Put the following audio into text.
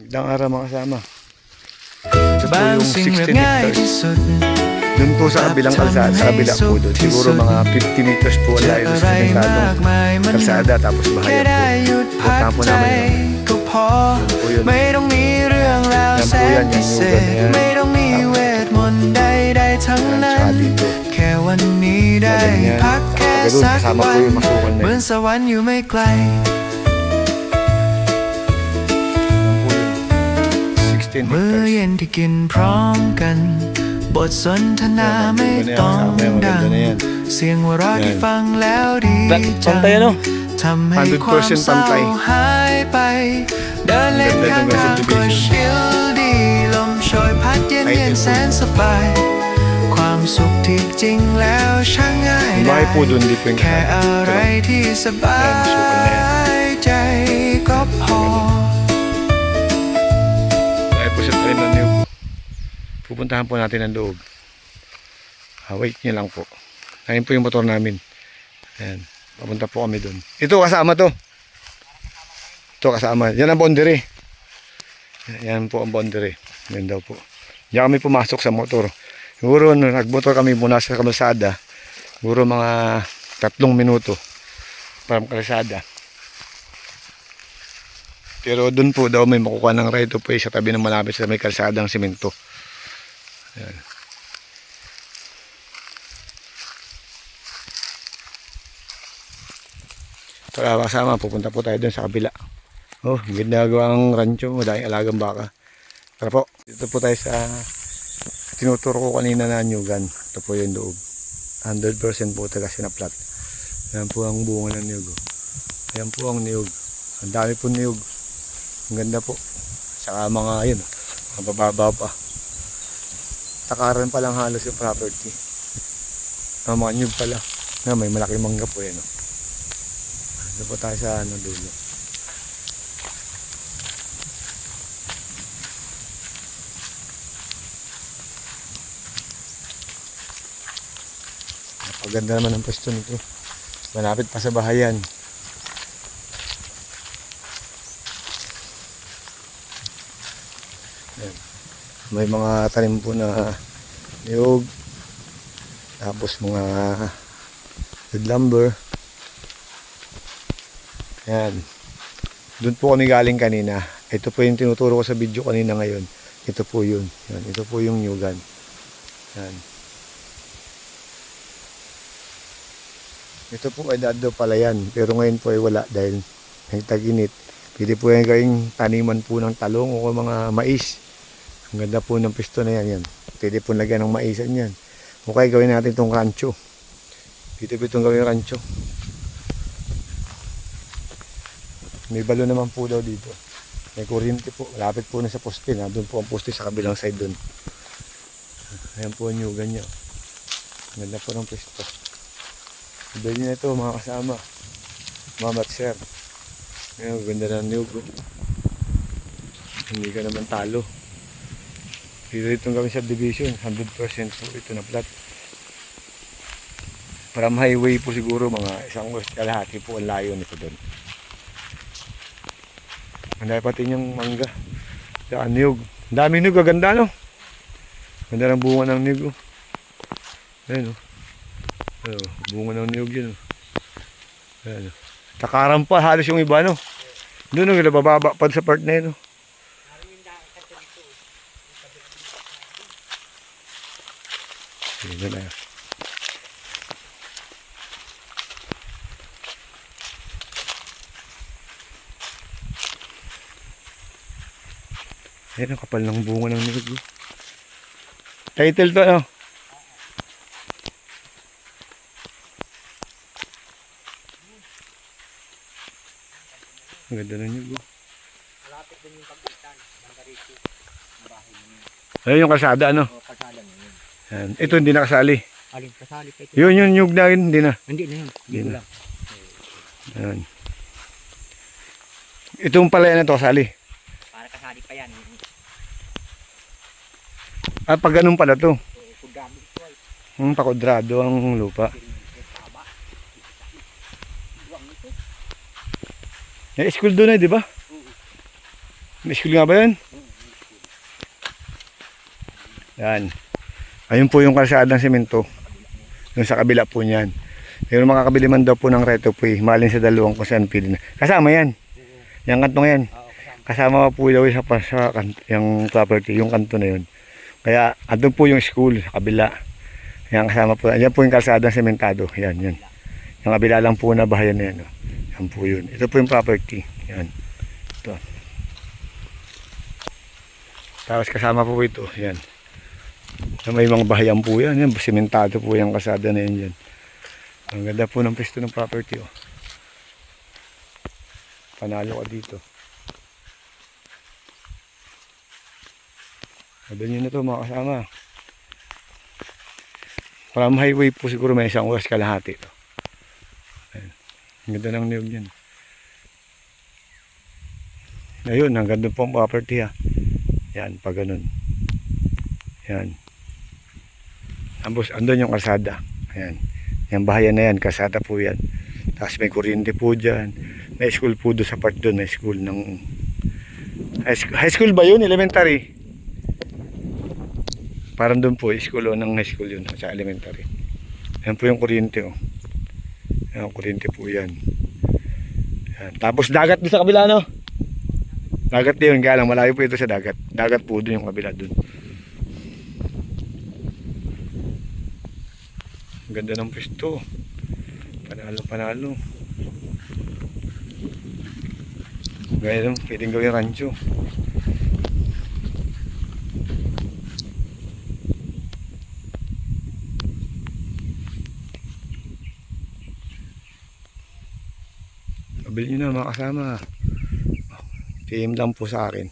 Magandang araw mga kasama. Ito po yung 16 meters. Doon po sa kabilang kalsada, sa kabila po doon. Siguro mga 50 meters po ang layo sa komentadong kalsada. Tapos bahayan po. Puntahan po namin yun. Yan po yun. Yan po yan, yung yugan na yan. Yan, tsaka dito. Ganyan. Tapos kasama po yung masukan na yun. 16 มื้อ meters. เย็นที่กินพร้อมกันบทสนทนาไม่ต้องดังเสียงหัวเราะที่ฟังแล้วดีจังทำให้ความเศร้าหายไปเดินเล่นข้างทางก็ชิลดีลมโชยพัดเย็นเย็นแสนสบายความสุขที่จริงแล้วช่างง่ายได้ Bahay po doon, di po yung แค่อะไรที่สบายใจก็พอ Dahil po sa train ng Niyog. Pupuntahan po natin ang loob. Wait nyo lang po. Ayun po yung motor namin. Ayan. Papunta po kami doon. Ito kasama to. Ito kasama. Yan ang boundary. Yan po ang boundary. Yan daw po. Diyan kami pumasok sa motor. Siguro nagmotor kami muna sa kalsada. Siguro mga 3 minuto. Para kalsada. Pero doon po daw may makukuha ng right of way sa tabi ng malapit sa may kalsadang simento. Ayan. Tara kasama, pupunta po tayo doon sa kabila. Oh, ginagawang rancho, madaming alagang baka. Tara po, dito po tayo sa tinuturo ko kanina na nyugan. Ito po yung loob. 100% po taga sinaplat. Ayan po ang bunga ng niyog. Ayan po ang niyog. Ang dami po niyog. Ang ganda po. Saka mga yun, mabababa pa. Takaran pa lang halos yung property. Mga nyug pala. Na may malaking mangga po yan. Ito po tayo sa dulo. Napaganda naman ang pwesto nito. Malapit pa sa bahayan. May mga tanim po na niyog, tapos mga wood lumber. Yan. Doon po kami galing kanina. Ito po yung tinuturo ko sa video kanina ngayon. Ito po yun. Yan. Ito po yung nyugan. Yan. Ito po ay dado pala yan. Pero ngayon po ay wala dahil nagtaginit. Pwede po yung gawing taniman po ng talong o mga mais. Ang ganda po ng pisto na yan. Pwede po lagyan ng maisan yan. Okay, gawin natin itong rancho. Dito po itong gawin rancho. May balo naman po daw dito. May kuryente po. Lapit po na sa poste. Doon po ang poste sa kabilang side doon. Ayan po ang nyugan nyo. Ang ganda po ng pisto. Ibali na ito mga kasama. Mama at sir. Ayan, ganda ng nyug. Hindi ka naman talo. Dito itong gawin subdivision, 100% po ito na plat. From highway po siguro mga 1 oras kalahati po ang layo nito doon. Ang dami pati niyang mangga. Saan niyog. Ang dami niyog, ganda no? Ganda ng bunga ng niyog. Ayan o. Bunga ng niyog yun o. Ayan o. Takaran pa halos yung iba no? Doon o, nabababa pa sa part na yun o. Ayan na. Ayan ang kapal ng bunga ng niyog. Title to ano? Ang ganda ng niyog. Malapit din yung pagkitan. Bandarito. Ang bahay niyo. Ayun yung kalsada ano? O, kasala niyo yun. Ayan. Ito hindi nakasali. Aling kasali pa ito. Yun yung nyug na yun, hindi na. Hindi na yun. Hindi Hindi ko na. lang. Ayan. Itong pala yan ito kasali. Para kasali pa yan. Ah, pag ganun pala to. Kung gamit ito ay. Pakodrado ang lupa. Taba. Duwang ito. May school doon eh, di ba? May school nga ba yun? Yan. Ayun po yung kalsada ng semento. Yung sa kabila po niyan. Yung makakabili man daw po ng retopoy, malin sa dalawang kung saan pili na. Kasama yan. Yung kanto nga yan. Kasama po daw yung property, yung kanto na yun. Kaya andun po yung school sa kabila. Yan kasama po. Yan po yung kalsada ng sementado. Yan, yan. Yung kabila lang po na bahayan na yan. Yan po yun. Ito po yung property. Yan. Ito. Tapos kasama po ito. Yan. So, may mga bahayan po yan. Yan. Sementado po yung kalsada na yan. Yan. Ang ganda po ng pwesto ng property. Oh. Panalo ka dito. Sabi nyo na ito mga kasama. From highway po siguro may 1 oras kalahati. Ayan. Ang ganda ng niyog yan. Ayun, ang ganda po ang property ha. Yan, pag ganun. Yan. Ambos, andun yung kalsada. Ayan. Yung bahayan na yan, kalsada po yan. Tapos may kuryente po dyan. May school po doon sa part doon. May school ng... High school ba yun? Elementary? Parang doon po, school o ng high school yun. Sa elementary. Yan po yung kuryente oh. Yan, kuryente po yan. Yan. Tapos dagat doon sa kabila no? Dagat din yun, kaya lang malayo po ito sa dagat. Dagat po doon yung kabila doon. Ang ganda ng pwesto. Panalo, panalo. Gaya lang, pwedeng gawin rancho. Mabili nyo na mga kasama. PM lang po sa akin.